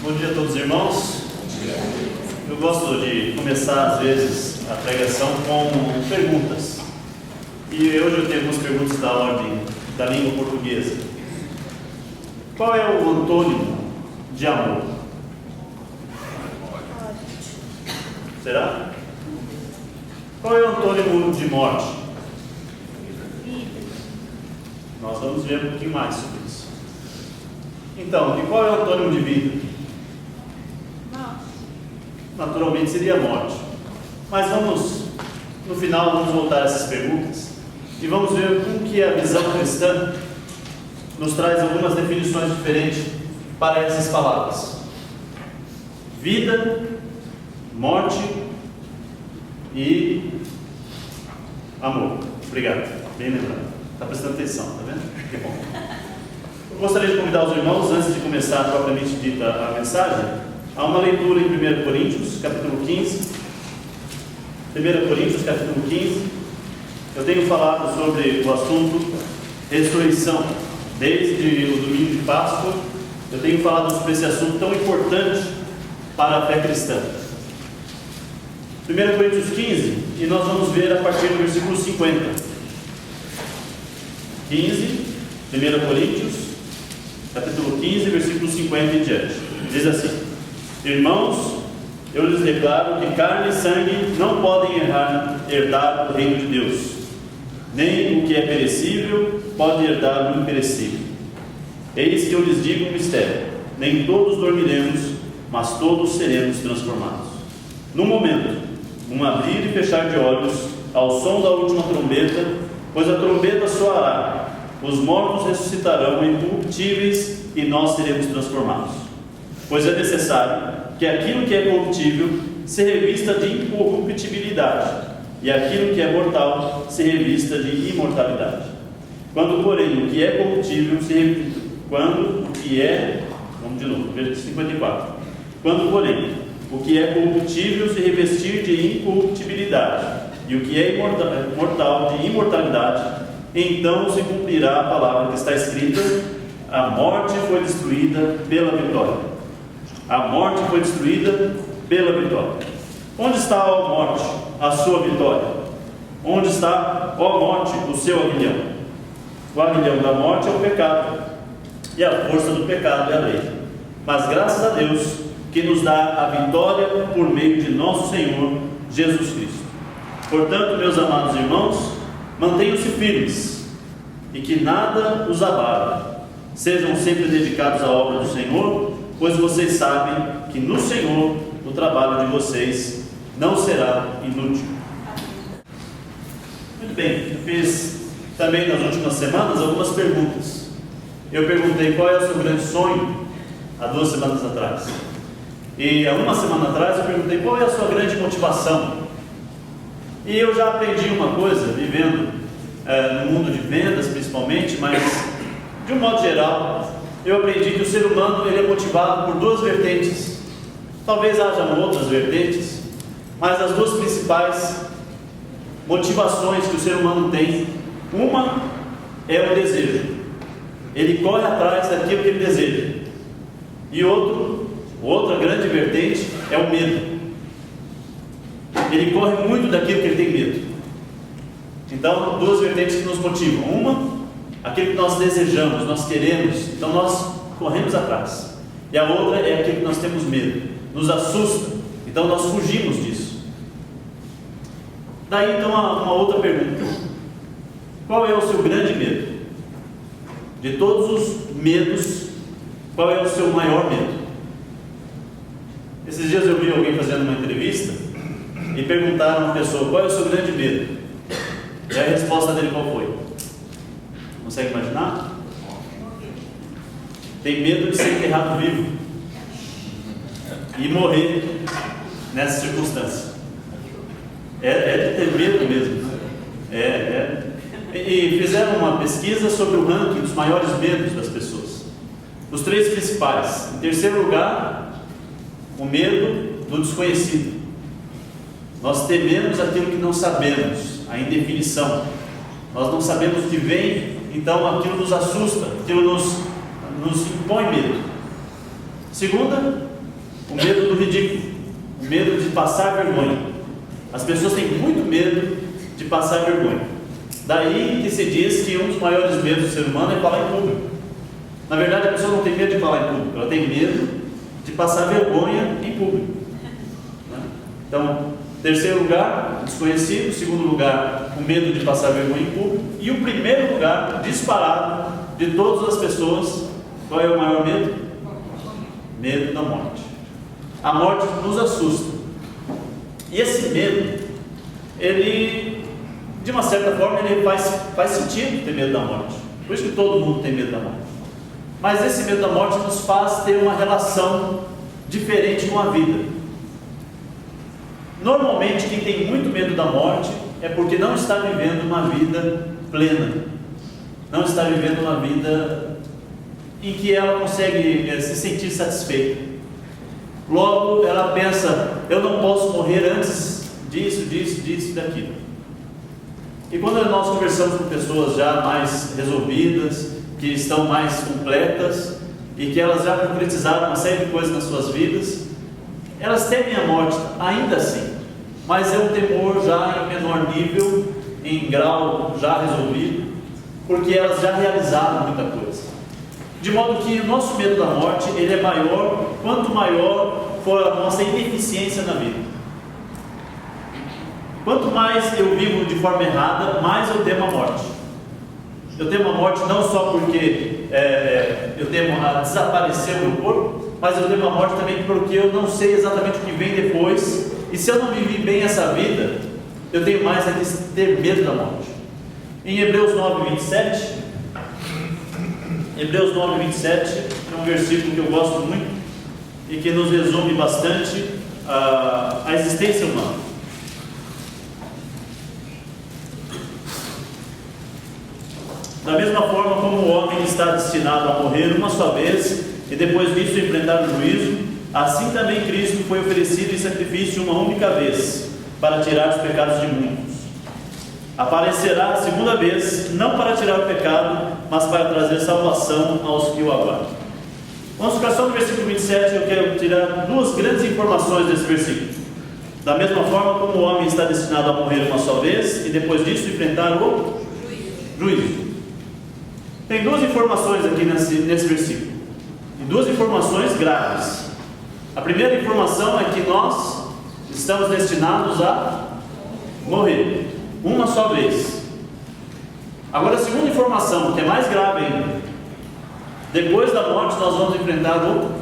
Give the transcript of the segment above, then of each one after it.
Bom dia a todos os irmãos. Eu gosto de começar às vezes a pregação com perguntas. E hoje eu tenho algumas perguntas da ordem da língua portuguesa. Qual é o antônimo de amor? Será? Qual é o antônimo de morte? Nós vamos ver um pouquinho mais sobre isso. Então, e qual é o antônimo de vida? Naturalmente seria a morte. Mas no final, vamos voltar a essas perguntas e vamos ver como que a visão cristã nos traz algumas definições diferentes para essas palavras: vida, morte e amor. Obrigado, bem lembrado. Está prestando atenção, tá vendo? Que bom. Eu gostaria de convidar os irmãos, antes de começar propriamente dita a mensagem, há uma leitura em 1 Coríntios, capítulo 15. 1 Coríntios, capítulo 15. Eu tenho falado sobre o assunto ressurreição desde o domingo de Páscoa. Eu tenho falado sobre esse assunto tão importante para a fé cristã. 1 Coríntios 15, e nós vamos ver a partir do versículo 50. 15, 1 Coríntios, capítulo 15, versículo 50 em diante. Diz assim: Irmãos, eu lhes declaro que carne e sangue não podem herdar o reino de Deus, nem o que é perecível pode herdar o imperecível. Eis que eu lhes digo um mistério: nem todos dormiremos, mas todos seremos transformados. No momento, um abrir e fechar de olhos, ao som da última trombeta, pois a trombeta soará, os mortos ressuscitarão incorruptíveis e nós seremos transformados. Pois é necessário que aquilo que é corruptível se revista de incorruptibilidade, e aquilo que é mortal se revista de imortalidade. Quando, porém, o que é corruptível se revista, vamos de novo, versículo 54. Quando, porém, o que é corruptível se revestir de incorruptibilidade, e o que é mortal de imortalidade, então se cumprirá a palavra que está escrita: a morte foi destruída pela vitória. A morte foi destruída pela vitória. Onde está, ó morte, a sua vitória? Onde está, ó morte, o seu aguilhão? O aguilhão da morte é o pecado, e a força do pecado é a lei. Mas graças a Deus, que nos dá a vitória por meio de nosso Senhor Jesus Cristo. Portanto, meus amados irmãos, mantenham-se firmes, e que nada os abale. Sejam sempre dedicados à obra do Senhor, pois vocês sabem que no Senhor o trabalho de vocês não será inútil. Muito bem, eu fiz também nas últimas semanas algumas perguntas. Eu perguntei qual é o seu grande sonho há 2 semanas atrás. E há 1 semana atrás eu perguntei qual é a sua grande motivação. E eu já aprendi uma coisa, vivendo no mundo de vendas principalmente, mas de um modo geral, eu aprendi que o ser humano ele é motivado por 2 vertentes. Talvez hajam outras vertentes, mas as 2 principais motivações que o ser humano tem, uma é o desejo. Ele corre atrás daquilo que ele deseja. E outra grande vertente é o medo. Ele corre muito daquilo que ele tem medo. Então, 2 vertentes que nos motivam. Uma, aquilo que nós desejamos, nós queremos, então nós corremos atrás. E a outra é aquilo que nós temos medo, nos assusta, então nós fugimos disso. Daí então uma outra pergunta: qual é o seu grande medo? De todos os medos, qual é o seu maior medo? Esses dias eu vi alguém fazendo uma entrevista e perguntaram a uma pessoa: qual é o seu grande medo? E a resposta dele qual foi? Consegue imaginar? Tem medo de ser enterrado vivo e morrer nessa circunstância. É de ter medo mesmo. E fizeram uma pesquisa sobre o ranking dos maiores medos das pessoas. Os 3 principais. Em terceiro lugar, o medo do desconhecido. Nós tememos aquilo que não sabemos, a indefinição. Nós não sabemos o que vem, então aquilo nos assusta, aquilo nos impõe medo. Segunda, o medo do ridículo, o medo de passar vergonha. As pessoas têm muito medo de passar vergonha. Daí que se diz que um dos maiores medos do ser humano é falar em público. Na verdade, a pessoa não tem medo de falar em público, ela tem medo de passar vergonha em público. Então, terceiro lugar, desconhecido. Segundo lugar, o medo de passar vergonha em público. E o primeiro lugar, disparado, de todas as pessoas, qual é o maior medo? Medo da morte. A morte nos assusta. E esse medo, ele, de uma certa forma, ele faz sentido ter medo da morte. Por isso que todo mundo tem medo da morte. Mas esse medo da morte nos faz ter uma relação diferente com a vida. Normalmente, quem tem muito medo da morte é porque não está vivendo uma vida plena, não está vivendo uma vida em que ela consegue se sentir satisfeita. Logo, ela pensa: eu não posso morrer antes disso e daquilo. E quando nós conversamos com pessoas já mais resolvidas, que estão mais completas e que elas já concretizaram uma série de coisas nas suas vidas, elas temem a morte ainda assim, mas é um temor já em menor nível, em grau já resolvido, porque elas já realizaram muita coisa. De modo que o nosso medo da morte, ele é maior quanto maior for a nossa ineficiência na vida. Quanto mais eu vivo de forma errada, mais eu temo a morte. Eu temo a morte não só porque eu temo a desaparecer o meu corpo, mas eu temo a morte também porque eu não sei exatamente o que vem depois. E se eu não vivi bem essa vida, eu tenho mais a ter medo da morte. Em Hebreus 9:27, Hebreus 9:27 é um versículo que eu gosto muito e que nos resume bastante a existência humana. Da mesma forma como o homem está destinado a morrer uma só vez e depois disso enfrentar o juízo, assim também Cristo foi oferecido em sacrifício uma única vez, para tirar os pecados de muitos. Aparecerá a segunda vez, não para tirar o pecado, mas para trazer salvação aos que o aguardam. Vamos ficar só no versículo 27, eu quero tirar duas grandes informações desse versículo. Da mesma forma como o homem está destinado a morrer uma só vez, e depois disso enfrentar o juízo. Tem duas informações aqui nesse versículo, e duas informações graves. A primeira informação é que nós estamos destinados a morrer uma só vez. Agora, a segunda informação, que é mais grave ainda: depois da morte nós vamos enfrentar o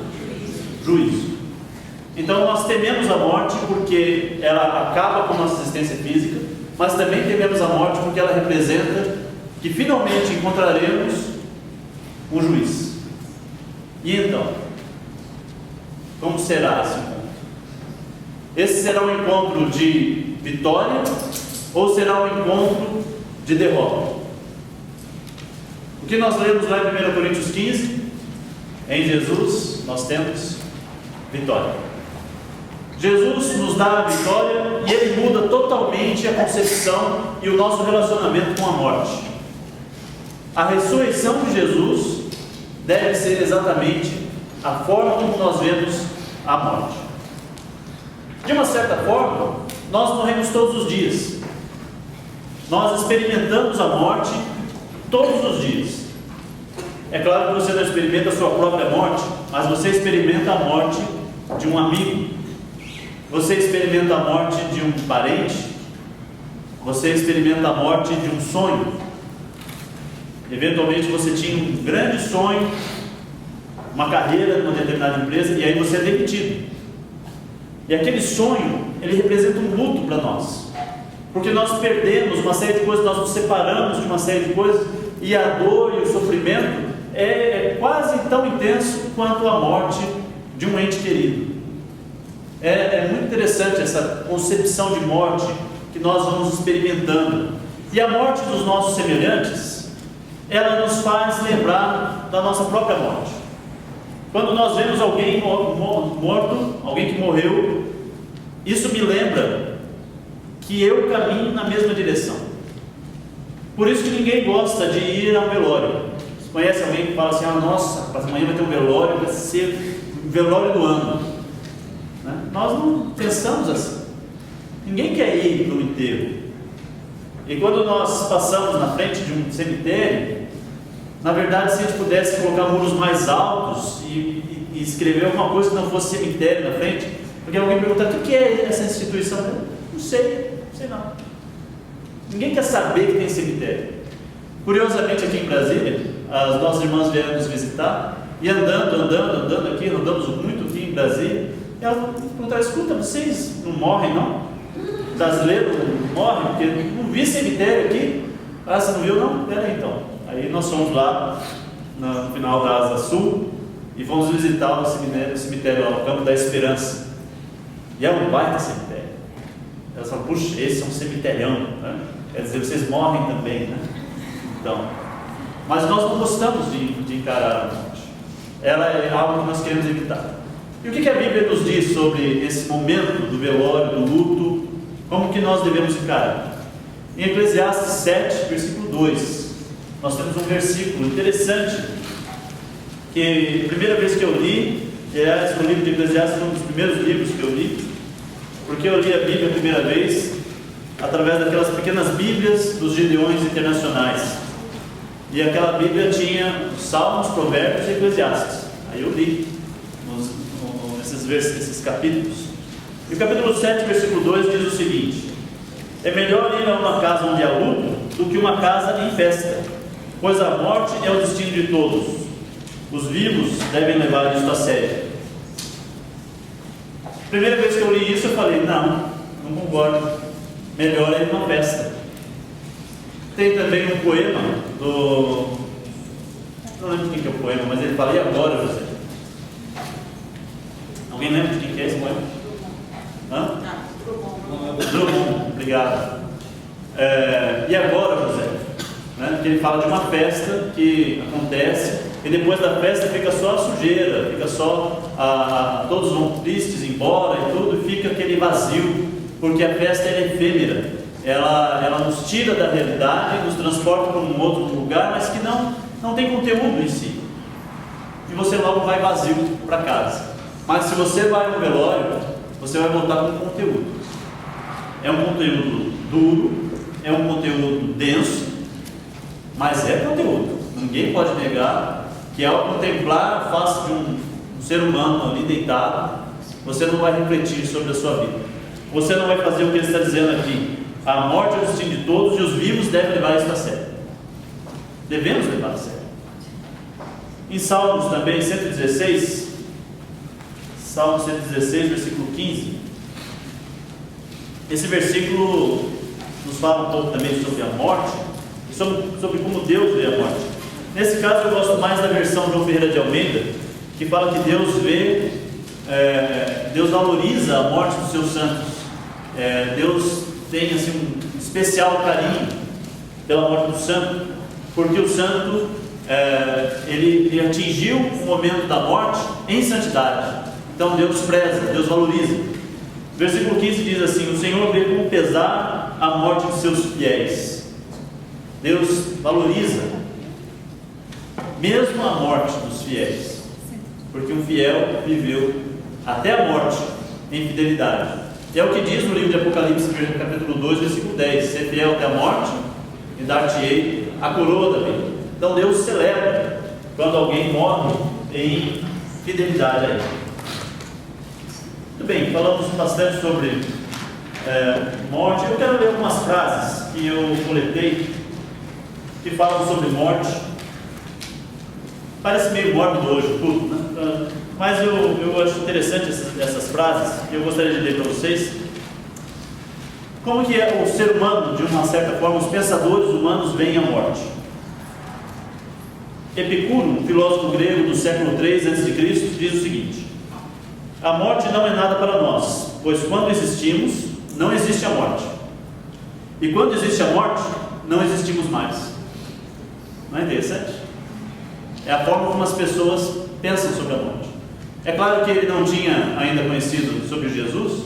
juízo. Então nós tememos a morte porque ela acaba com a nossa existência física, mas também tememos a morte porque ela representa que finalmente encontraremos um juiz. E então, como será esse encontro? Esse será um encontro de vitória ou será um encontro de derrota? O que nós lemos lá em 1 Coríntios 15, em Jesus nós temos vitória. Jesus nos dá a vitória e Ele muda totalmente a concepção e o nosso relacionamento com a morte. A ressurreição de Jesus deve ser exatamente a forma como nós vemos a morte. De uma certa forma, nós morremos todos os dias. Nós experimentamos a morte todos os dias. É claro que você não experimenta a sua própria morte, mas você experimenta a morte de um amigo. Você experimenta a morte de um parente. Você experimenta a morte de um sonho. Eventualmente você tinha um grande sonho, uma carreira numa determinada empresa, e aí você é demitido. E aquele sonho, ele representa um luto para nós, porque nós perdemos uma série de coisas, nós nos separamos de uma série de coisas, e a dor e o sofrimento é quase tão intenso quanto a morte de um ente querido. É muito interessante essa concepção de morte que nós vamos experimentando. E a morte dos nossos semelhantes, ela nos faz lembrar da nossa própria morte. Quando nós vemos alguém morto, alguém que morreu, isso me lembra que eu caminho na mesma direção. Por isso que ninguém gosta de ir a um velório. Você conhece alguém que fala assim: nossa, amanhã vai ter um velório, vai ser o velório do ano. nós não pensamos assim. Ninguém quer ir para o enterro. E quando nós passamos na frente de um cemitério, na verdade, se a gente pudesse colocar muros mais altos e escrever alguma coisa que não fosse cemitério na frente, porque alguém pergunta: o que é essa instituição? Eu não sei não. Ninguém quer saber que tem cemitério. Curiosamente, aqui em Brasília, as nossas irmãs vieram nos visitar, e andando aqui, andamos muito aqui em Brasília, e elas perguntaram: escuta, vocês não morrem não? Brasileiros não morrem? Porque não vi cemitério aqui. Ah, você não viu não? Peraí então. Aí nós fomos lá no final da Asa Sul e fomos visitar o cemitério lá no Campo da Esperança. E é um baita cemitério. Elas falam: puxa, esse é um cemiterião, né? Quer dizer, vocês morrem também, né? Então, mas nós não gostamos de encarar a morte. Ela é algo que nós queremos evitar. E o que a Bíblia nos diz sobre esse momento do velório, do luto? Como que nós devemos encarar? Em Eclesiastes 7, versículo 2, nós temos um versículo interessante, que a primeira vez que eu li, o livro de Eclesiastes foi um dos primeiros livros que eu li, porque eu li a Bíblia a primeira vez através daquelas pequenas Bíblias dos Gideões Internacionais, e aquela Bíblia tinha Salmos, Provérbios e Eclesiastes. Aí eu li esses capítulos. E o capítulo 7, versículo 2 diz o seguinte: é melhor ir a uma casa onde há luto do que uma casa em festa, pois a morte é o destino de todos. Os vivos devem levar isto a sério. Primeira vez que eu li isso, eu falei: não concordo. Melhor é ir a uma festa. Tem também um poema não lembro quem que é o poema, mas ele fala: e agora, José? Alguém lembra de quem que é esse poema? Hã? Drummond, obrigado. E agora, José? Né? Que ele fala de uma festa que acontece, e depois da festa fica só a sujeira, fica só todos vão tristes embora e tudo, e fica aquele vazio, porque a festa é efêmera. Ela nos tira da realidade, nos transporta para um outro lugar, mas que não tem conteúdo em si. E você logo vai vazio para casa. Mas se você vai no velório, você vai voltar com conteúdo. É um conteúdo duro, é um conteúdo denso, mas é conteúdo. Ninguém pode negar que ao contemplar a face de um ser humano ali deitado, você não vai refletir sobre a sua vida. Você não vai fazer o que ele está dizendo aqui: a morte é o destino de todos e os vivos devem levar isso a sério. Devemos levar a sério. Em Salmos também, 116, Salmo 116, versículo 15, esse versículo nos fala um pouco também sobre a morte, e sobre como Deus vê a morte. Nesse caso eu gosto mais da versão João Ferreira de Almeida, que fala que Deus valoriza a morte dos seus santos. Deus tem assim um especial carinho pela morte do santo, porque o santo ele atingiu o momento da morte em santidade. Então Deus preza, Deus valoriza. Versículo 15 diz assim: o Senhor vê com pesar a morte de seus fiéis. Deus valoriza mesmo a morte dos fiéis, porque um fiel viveu até a morte em fidelidade. É o que diz no livro de Apocalipse, capítulo 2, versículo 10: ser fiel até a morte e dar-te-ei a coroa da vida. Então Deus celebra quando alguém morre em fidelidade a Ele. Muito bem, falamos bastante sobre morte. Eu quero ler algumas frases que eu coletei que falam sobre morte. Parece meio mórbido hoje o culto, né? Mas eu acho interessante essas frases que eu gostaria de ler para vocês. Como que é o ser humano, de uma certa forma, os pensadores humanos veem a morte? Epicuro, um filósofo grego do século III a.C., diz o seguinte: a morte não é nada para nós, pois quando existimos, não existe a morte. E quando existe a morte, não existimos mais. Não é interessante? É a forma como as pessoas pensam sobre a morte. É claro que ele não tinha ainda conhecido sobre Jesus,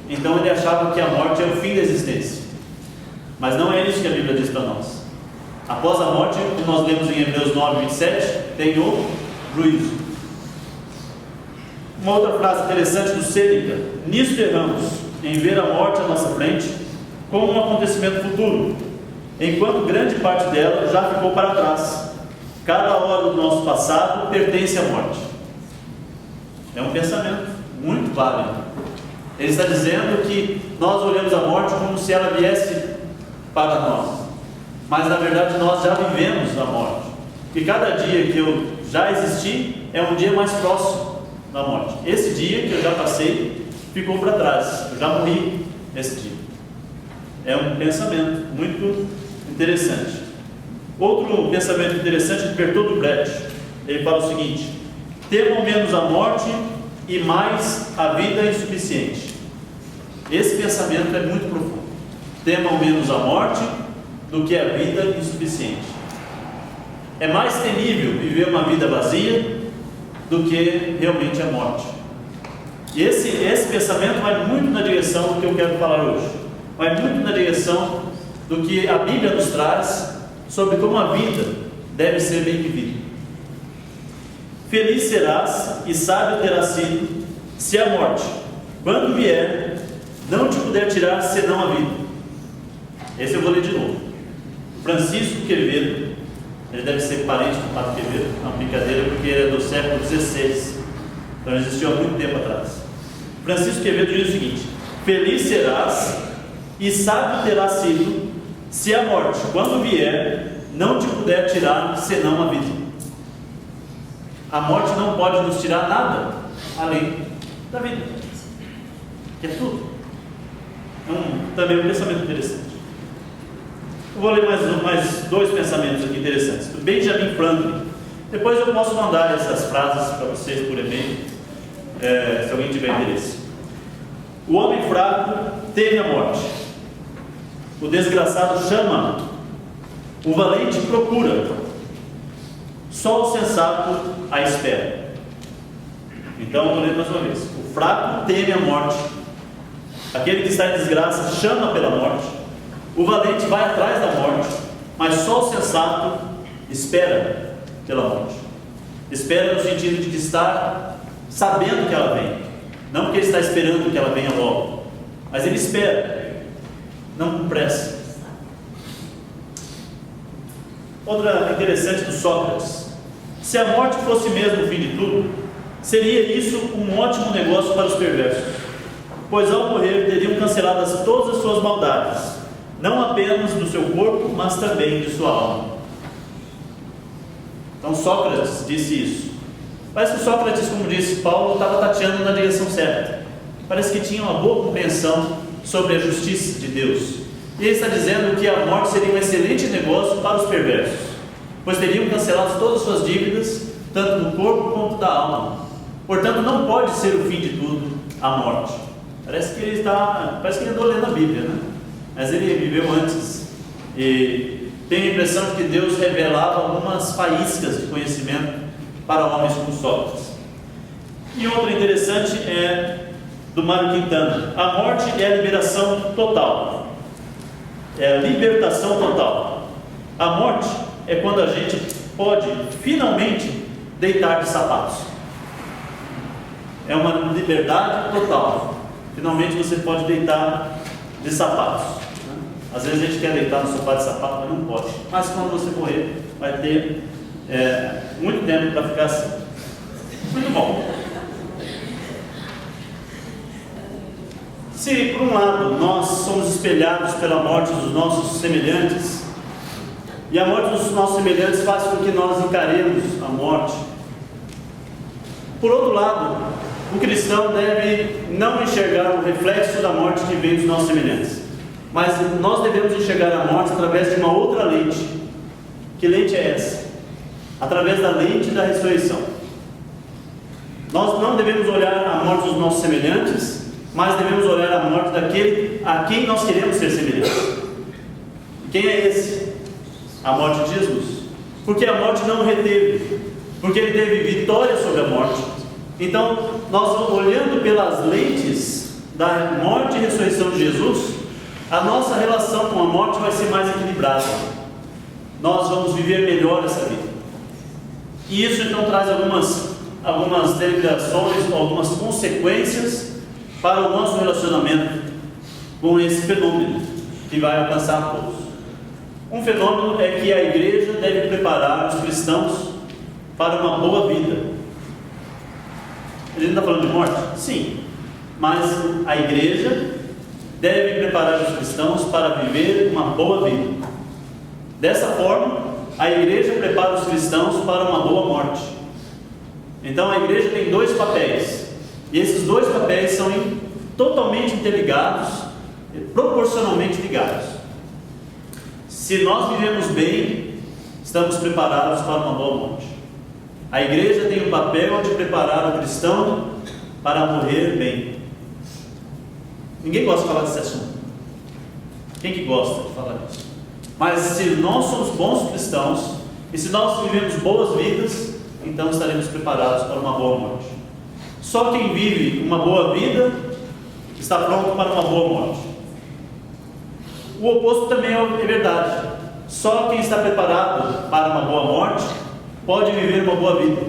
então ele achava que a morte é o fim da existência. Mas não é isso que a Bíblia diz para nós. Após a morte, como nós lemos em Hebreus 9, 27, tem o juízo. Uma outra frase interessante do Sêneca: nisto erramos, em ver a morte à nossa frente como um acontecimento futuro, enquanto grande parte dela já ficou para trás. Cada hora do nosso passado pertence à morte. É um pensamento muito válido. Ele está dizendo que nós olhamos a morte como se ela viesse para nós, mas na verdade nós já vivemos a morte, e cada dia que eu já existi é um dia mais próximo da morte. Esse dia que eu já passei ficou para trás, eu já morri nesse dia. É um pensamento muito interessante. Outro pensamento interessante de Bertolt Brecht, ele fala o seguinte: temam menos a morte e mais a vida insuficiente. Esse pensamento é muito profundo. Temam menos a morte do que a vida insuficiente. É mais temível viver uma vida vazia do que realmente a morte. E esse pensamento vai muito na direção do que eu quero falar hoje. Vai muito na direção do que a Bíblia nos traz sobre como a vida deve ser bem vivida. Feliz serás e sábio terás sido, se a morte, quando vier, não te puder tirar senão a vida. Esse eu vou ler de novo. Francisco Quevedo, ele deve ser parente do Padre Quevedo, não, brincadeira, porque ele é do século XVI, então existiu há muito tempo atrás. Francisco Quevedo diz o seguinte: feliz serás e sábio terás sido, se a morte, quando vier, não te puder tirar senão a vida. A morte não pode nos tirar nada além da vida, que é tudo. Também um pensamento interessante. Eu vou ler mais dois pensamentos aqui interessantes. Do Benjamin Franklin. Depois eu posso mandar essas frases para vocês por e-mail, se alguém tiver interesse. O homem fraco teme a morte. O desgraçado chama. O valente procura. Só o sensato a espera. Então eu vou ler mais uma vez. O fraco teme a morte. Aquele que está em desgraça chama pela morte. O valente vai atrás da morte, mas só o sensato espera pela morte. Espera no sentido de que está sabendo que ela vem, não porque ele está esperando que ela venha logo, mas ele espera, não com pressa. Outra interessante do Sócrates: se a morte fosse mesmo o fim de tudo, seria isso um ótimo negócio para os perversos, pois ao morrer teriam canceladas todas as suas maldades, não apenas do seu corpo, mas também de sua alma. Então Sócrates disse isso. Parece que Sócrates, como disse Paulo, estava tateando na direção certa. Parece que tinha uma boa compreensão sobre a justiça de Deus. E ele está dizendo que a morte seria um excelente negócio para os perversos, pois teriam cancelado todas as suas dívidas, tanto do corpo quanto da alma. Portanto, não pode ser o fim de tudo a morte. Parece que ele andou lendo a Bíblia, né? Mas ele viveu antes e tem a impressão de que Deus revelava algumas faíscas de conhecimento para homens como Sócrates. E outra interessante é do Mário Quintana: a morte é a liberação total, é a libertação total. A morte é quando a gente pode finalmente deitar de sapatos. É uma liberdade total. Finalmente você pode deitar de sapatos. Às vezes a gente quer deitar no sofá de sapato, mas não pode. Mas quando você morrer, vai ter muito tempo para ficar assim. Muito bom. Se por um lado nós somos espelhados pela morte dos nossos semelhantes, e a morte dos nossos semelhantes faz com que nós encaremos a morte, por outro lado, o cristão deve não enxergar o reflexo da morte que vem dos nossos semelhantes, mas nós devemos enxergar a morte através de uma outra lente. Que lente é essa? Através da lente da ressurreição. Nós não devemos olhar a morte dos nossos semelhantes, mas devemos olhar a morte daquele a quem nós queremos ser semelhantes. Quem é esse? A morte de Jesus. Porque a morte não o reteve, porque ele teve vitória sobre a morte. Então, nós olhando pelas lentes da morte e ressurreição de Jesus, a nossa relação com a morte vai ser mais equilibrada. Nós vamos viver melhor essa vida. E isso então traz algumas algumas deliberações, algumas consequências para o nosso relacionamento com esse fenômeno que vai alcançar todos. Um fenômeno é que a igreja deve preparar os cristãos para uma boa vida. A gente está falando de morte? Sim, mas a igreja deve preparar os cristãos para viver uma boa vida. Dessa forma, a igreja prepara os cristãos para uma boa morte. Então a igreja tem dois papéis, e esses dois papéis são totalmente interligados, proporcionalmente ligados. Se nós vivemos bem, estamos preparados para uma boa morte. A igreja tem o papel de preparar o cristão para morrer bem. Ninguém gosta de falar desse assunto. Quem que gosta de falar disso? Mas se nós somos bons cristãos, e se nós vivemos boas vidas, então estaremos preparados para uma boa morte. Só quem vive uma boa vida está pronto para uma boa morte. O oposto também é verdade. Só quem está preparado para uma boa morte pode viver uma boa vida.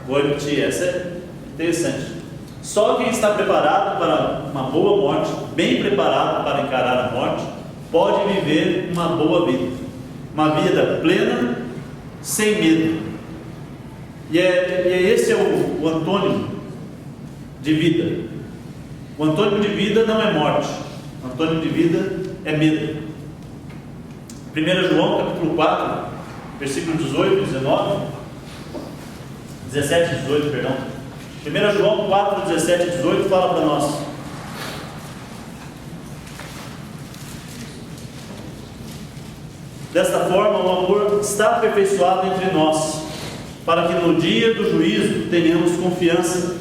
Vou repetir, essa é interessante. Só quem está preparado para uma boa morte, bem preparado para encarar a morte, pode viver uma boa vida. Uma vida plena, sem medo. E esse é o antônimo de vida. O antônimo de vida não é morte. O antônimo de vida é medo. 1 João capítulo 4, versículo 18, 19, 17 e 18, perdão. 1 João 4, 17 e 18 fala para nós: desta forma o amor está aperfeiçoado entre nós, para que no dia do juízo tenhamos confiança,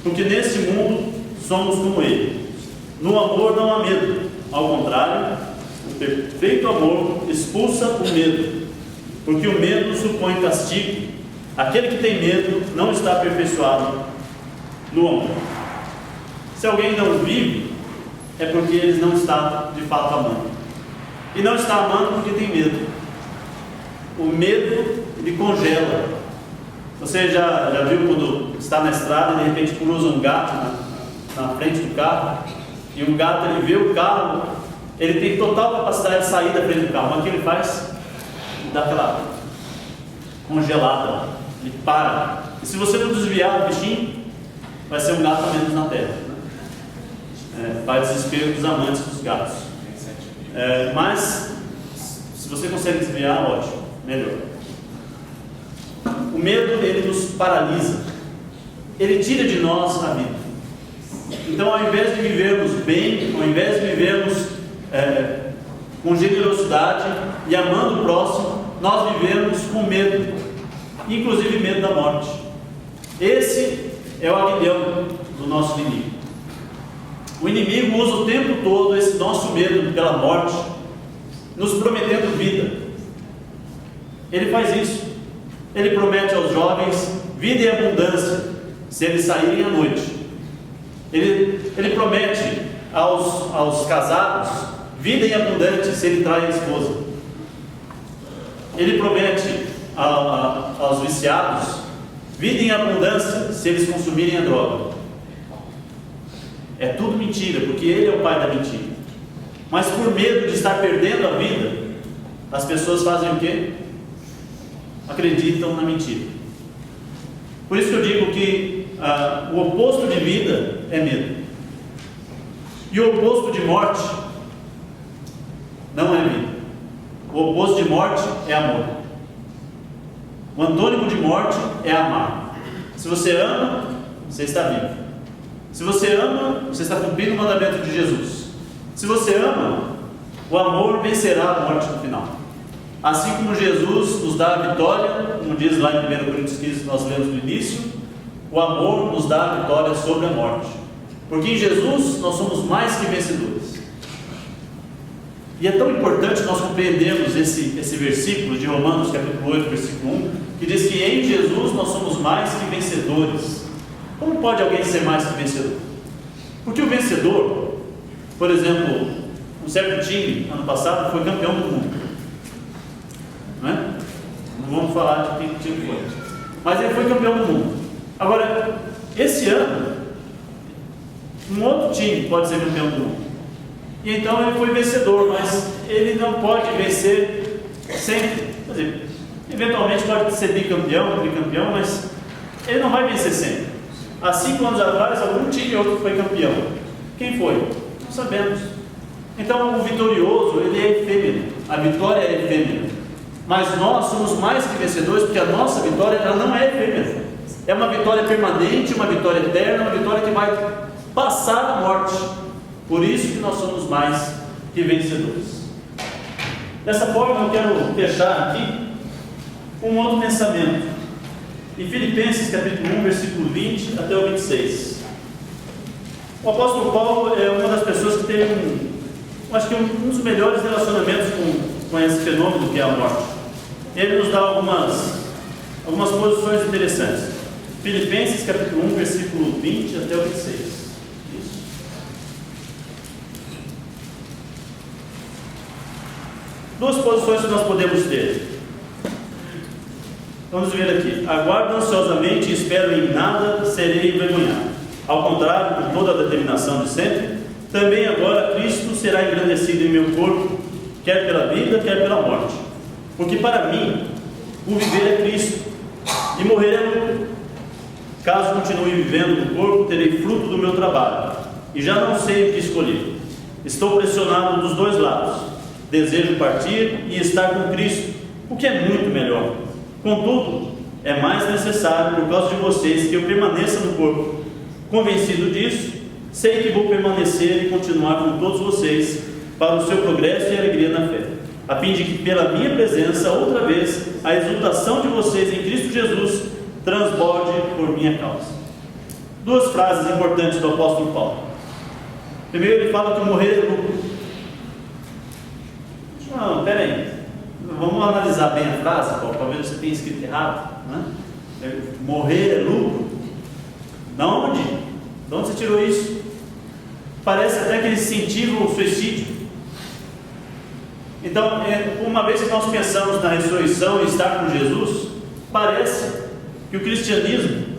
porque neste mundo somos como ele. No amor não há medo, ao contrário, o perfeito amor expulsa o medo, porque o medo supõe castigo. Aquele que tem medo não está aperfeiçoado no amor. Se alguém não vive, é porque ele não está de fato amando. E não está amando porque tem medo. O medo, ele congela. Você já viu quando está na estrada e de repente cruza um gato na frente do carro, e o gato, ele vê o carro, ele tem total capacidade de sair da frente do carro, mas o que ele faz? Ele dá aquela congelada, ele para. E se você não desviar do bichinho, vai ser um gato a menos na terra. Para desespero dos amantes dos gatos. Mas se você consegue desviar, ótimo, melhor. O medo, ele nos paralisa, ele tira de nós a vida. Então, ao invés de vivermos bem, ao invés de vivermos com generosidade e amando o próximo, nós vivemos com medo, inclusive medo da morte. Esse é o aguilhão do nosso inimigo. O inimigo usa o tempo todo esse nosso medo pela morte, nos prometendo vida. Ele faz isso. Ele promete aos jovens vida e abundância se eles saírem à noite. Ele promete aos casados vida em abundante se ele trai a esposa. Ele promete aos viciados vida em abundância se eles consumirem a droga. É tudo mentira, porque ele é o pai da mentira. Mas por medo de estar perdendo a vida, as pessoas fazem o quê? Acreditam na mentira. Por isso que eu digo que o oposto de vida é medo. E o oposto de morte não é vida. O oposto de morte é amor. O antônimo de morte é amar. Se você ama, você está vivo. Se você ama, você está cumprindo o mandamento de Jesus. Se você ama, o amor vencerá a morte no final. Assim como Jesus nos dá a vitória, como diz lá em 1 Coríntios 15, nós lemos no início, o amor nos dá a vitória sobre a morte. Porque em Jesus nós somos mais que vencedores. E é tão importante nós compreendermos esse versículo de Romanos capítulo 8, versículo 1, que diz que em Jesus nós somos mais que vencedores. Como pode alguém ser mais que vencedor? Porque o vencedor, por exemplo, um certo time, ano passado, foi campeão do mundo. Não é? Não vamos falar de quem time foi. mas ele foi campeão do mundo. Agora, esse ano, um outro time pode ser campeão do mundo. E então ele foi vencedor, mas ele não pode vencer sempre. Quer dizer, eventualmente pode ser bicampeão, tricampeão, mas ele não vai vencer sempre. Há 5 anos atrás, algum time outro foi campeão. Quem foi? Não sabemos. Então o vitorioso, ele é efêmero. A vitória é efêmera. Mas nós somos mais que vencedores, porque a nossa vitória ela não é efêmera. É uma vitória permanente, uma vitória eterna, uma vitória que vai passar a morte. Por isso que nós somos mais que vencedores. Dessa forma eu quero fechar aqui com um outro pensamento. Em Filipenses capítulo 1, versículo 20 até o 26. O apóstolo Paulo é uma das pessoas que teve acho que um dos melhores relacionamentos com esse fenômeno que é a morte. Ele nos dá algumas posições interessantes. Filipenses capítulo 1, versículo 20 até o 26. Isso. Duas posições que nós podemos ter. Vamos ver aqui. Aguardo ansiosamente e espero em nada serei envergonhado. Ao contrário, com toda a determinação de sempre, também agora Cristo será engrandecido em meu corpo, quer pela vida, quer pela morte. Porque para mim, o viver é Cristo, e morrer é lucro. Caso continue vivendo no corpo, terei fruto do meu trabalho, e já não sei o que escolher. Estou pressionado dos dois lados. Desejo partir e estar com Cristo, o que é muito melhor. Contudo, é mais necessário, por causa de vocês, que eu permaneça no corpo. Convencido disso, sei que vou permanecer e continuar com todos vocês para o seu progresso e alegria na fé, a fim de que pela minha presença, outra vez, a exultação de vocês em Cristo Jesus transborde por minha causa. Duas frases importantes do apóstolo Paulo. Primeiro, ele fala que morrer é lucro. Não, peraí. Vamos analisar bem a frase, Paulo. Talvez você tenha escrito errado, né? Morrer é lucro. Da onde? De onde você tirou isso? Parece até que eles incentivam o suicídio. Então, uma vez que nós pensamos na ressurreição e estar com Jesus, parece que o cristianismo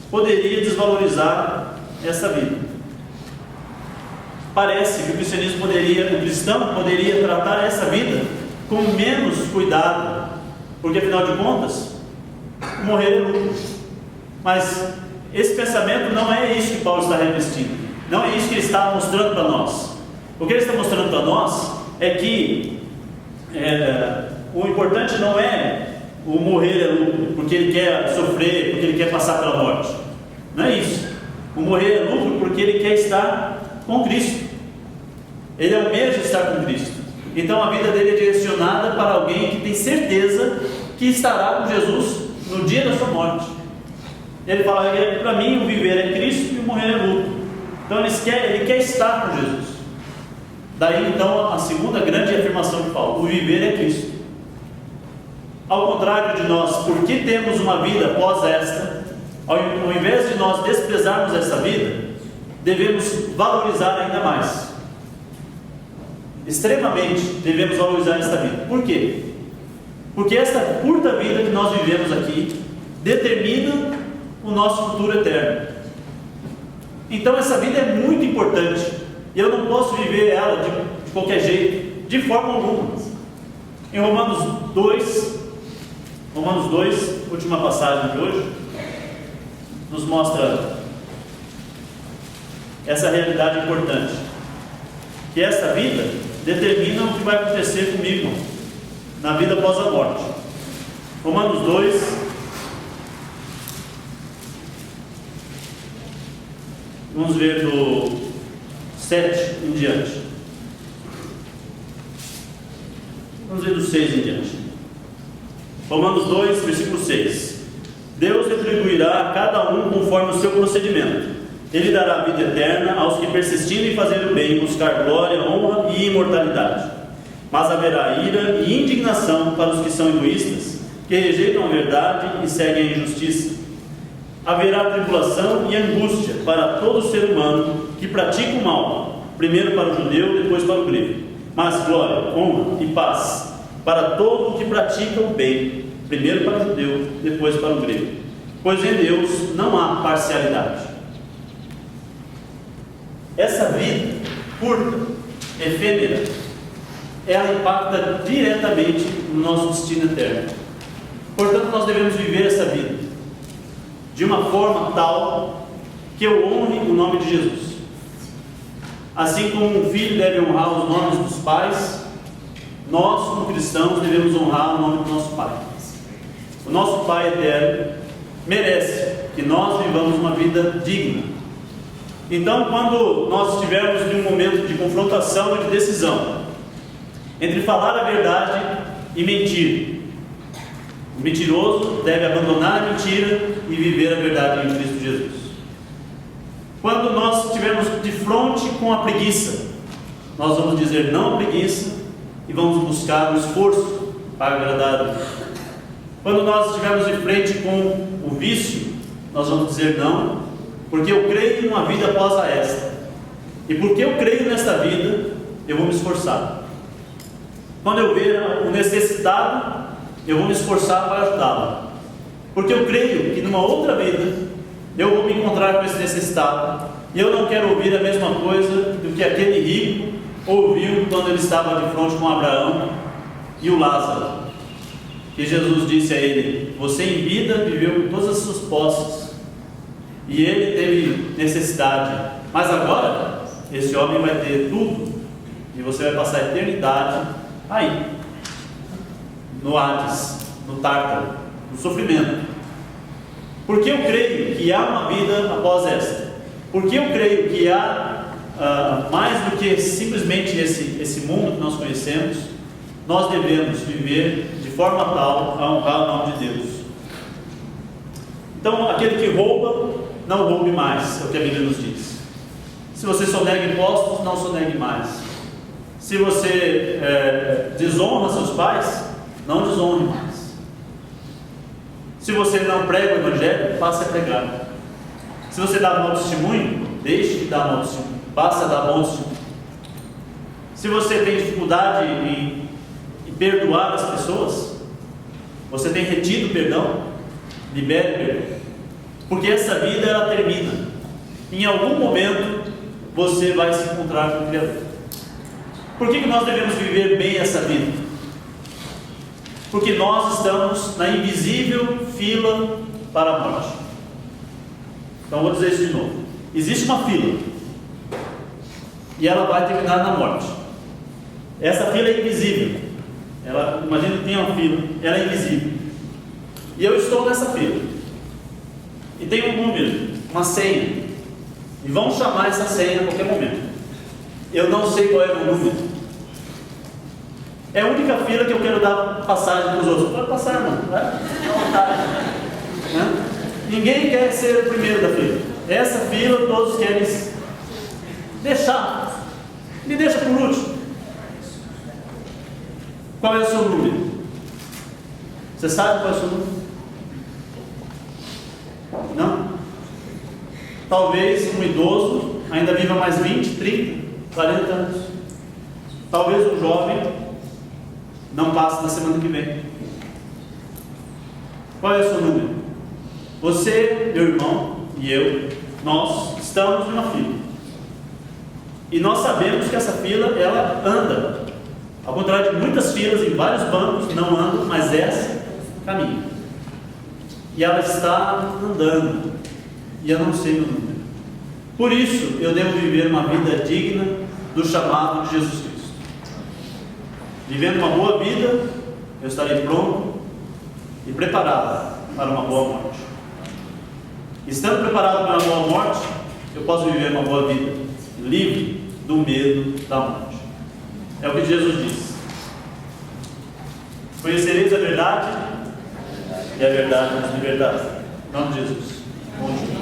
poderia desvalorizar essa vida. Parece que o cristão poderia tratar essa vida com menos cuidado, porque afinal de contas, morrer é lucro. Mas esse pensamento não é isso que Paulo está revestindo, não é isso que ele está mostrando para nós. O que ele está mostrando para nós é que o importante não é o morrer é lucro, porque ele quer sofrer, porque ele quer passar pela morte. Não é isso. O morrer é lucro porque ele quer estar com Cristo. Ele almeja estar com Cristo. Então a vida dele é direcionada para alguém que tem certeza que estará com Jesus no dia da sua morte. Ele fala que para mim o viver é Cristo e o morrer é lucro. Então ele quer estar com Jesus. Daí então a segunda grande afirmação de Paulo: o viver é Cristo. Ao contrário de nós, porque temos uma vida após esta, ao invés de nós desprezarmos essa vida, devemos valorizar ainda mais. Extremamente devemos valorizar esta vida. Por quê? Porque esta curta vida que nós vivemos aqui determina o nosso futuro eterno. Então essa vida é muito importante e eu não posso viver ela de qualquer jeito, de forma alguma. Em Romanos 2, última passagem de hoje, nos mostra essa realidade importante, que essa vida determina o que vai acontecer comigo na vida após a morte. Romanos 2, vamos ver do 7 em diante. Vamos ver do 6 em diante. Romanos 2, versículo 6. Deus retribuirá a cada um conforme o seu procedimento. Ele dará a vida eterna aos que persistirem em fazer o bem, buscar glória, honra e imortalidade. Mas haverá ira e indignação para os que são egoístas, que rejeitam a verdade e seguem a injustiça. Haverá tribulação e angústia para todo ser humano que pratica o mal, primeiro para o judeu, depois para o grego. Mas glória, honra e paz para todo o que pratica o bem, primeiro para o judeu, depois para o grego. pois em Deus não há parcialidade. Essa vida curta, efêmera, ela impacta diretamente no nosso destino eterno. Portanto, nós devemos viver essa vida de uma forma tal que eu honre o nome de Jesus. Assim como um filho deve honrar os nomes dos pais, nós, como cristãos, devemos honrar o nome do nosso Pai. O nosso Pai eterno merece que nós vivamos uma vida digna. Então, quando nós estivermos em um momento de confrontação e de decisão entre falar a verdade e mentir, o mentiroso deve abandonar a mentira e viver a verdade em Cristo Jesus. Quando nós estivermos de frente com a preguiça, nós vamos dizer não à preguiça e vamos buscar o esforço para agradar a Deus. Quando nós estivermos de frente com o vício, nós vamos dizer não, porque eu creio numa vida após a esta. E porque eu creio nesta vida, eu vou me esforçar. Quando eu ver o necessitado, eu vou me esforçar para ajudá-lo. Porque eu creio que numa outra vida, eu vou me encontrar com esse necessitado. E eu não quero ouvir a mesma coisa do que aquele rico ouviu quando ele estava de frente com Abraão e o Lázaro. Que Jesus disse a ele: você em vida viveu com todas as suas posses, e ele teve necessidade, mas agora esse homem vai ter tudo, e você vai passar a eternidade aí, no Hades, no Tártaro, no sofrimento. Porque eu creio que há uma vida após esta. Porque eu creio que há mais do que simplesmente esse mundo que nós conhecemos. Nós devemos viver de forma tal a honrar o nome de Deus. Então, aquele que rouba, não roube mais, é o que a Bíblia nos diz. Se você sonega impostos, não sonegue mais. Se você desonra seus pais, não desonre mais. Se você não prega o Evangelho, passe a pregar. Se você dá mau testemunho, deixe de dar mau testemunho, passe a dar bom testemunho. Se você tem dificuldade em perdoar as pessoas, você tem retido perdão, libere perdão. Porque essa vida ela termina. Em algum momento você vai se encontrar com o Criador. Por que nós devemos viver bem essa vida? Porque nós estamos na invisível fila para a morte. Então vou dizer isso de novo. Existe uma fila e ela vai terminar na morte. Essa fila é invisível. Imagina que tem uma fila, ela é invisível. E eu estou nessa fila. E tem um número, uma senha. E vão chamar essa senha a qualquer momento. Eu não sei qual é o número. É a única fila que eu quero dar passagem para os outros. Pode passar, irmão. Vai à vontade. Ninguém quer ser o primeiro da fila. Essa fila todos querem deixar. Me deixa por último. Qual é o seu número? Você sabe qual é o seu número? Não? Talvez um idoso ainda viva mais 20, 30, 40 anos. Talvez um jovem não passe na semana que vem. Qual é o seu número? Você, meu irmão e eu, nós estamos numa fila. E nós sabemos que essa fila, ela anda. Ao contrário de muitas filas em vários bancos não andam, mas essa caminha. E ela está andando. E eu não sei meu número. Por isso, eu devo viver uma vida digna do chamado de Jesus Cristo. Vivendo uma boa vida, eu estarei pronto e preparado para uma boa morte. Estando preparado para uma boa morte, eu posso viver uma boa vida, livre do medo da morte. É o que Jesus diz. Conhecereis a verdade, e a verdade nos libertará. Em nome de Jesus. Bom dia.